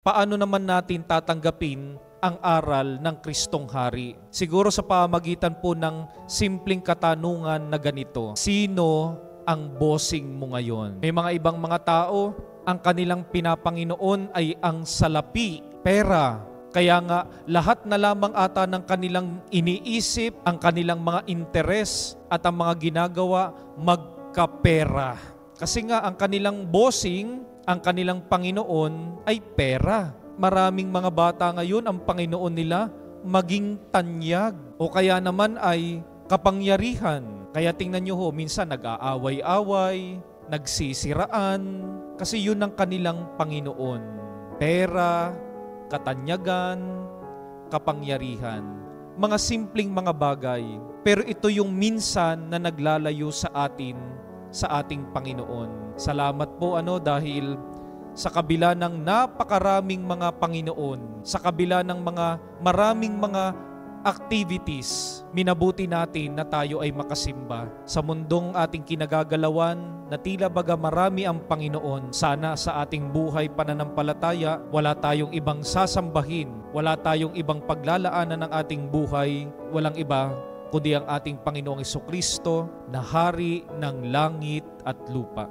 Paano naman natin tatanggapin ang aral ng Kristong Hari? Siguro sa pamamagitan po ng simpleng katanungan na ganito: sino ang bossing mo ngayon? May mga ibang mga tao, ang kanilang pinapanginoon ay ang salapi, pera. Kaya nga, lahat na lamang ata ng kanilang iniisip, ang kanilang mga interes at ang mga ginagawa, magkapera. Kasi nga, ang kanilang bossing, ang kanilang Panginoon ay pera. Maraming mga bata ngayon, ang Panginoon nila maging tanyag o kaya naman ay kapangyarihan. Kaya tingnan nyo ho, minsan nag-aaway-away, nagsisiraan, kasi yun ang kanilang Panginoon. Pera, katanyagan, kapangyarihan. Mga simpleng mga bagay, pero ito yung minsan na naglalayo sa atin, sa ating Panginoon. Salamat po dahil sa kabila ng napakaraming mga Panginoon, sa kabila ng maraming mga activities, minabuti natin na tayo ay makasimba. Sa mundong ating kinagagalawan, na tila baga marami ang Panginoon, sana sa ating buhay pananampalataya, wala tayong ibang sasambahin, wala tayong ibang paglalaanan ng ating buhay, walang iba kundi ang ating Panginoong Jesucristo na Hari ng langit at lupa.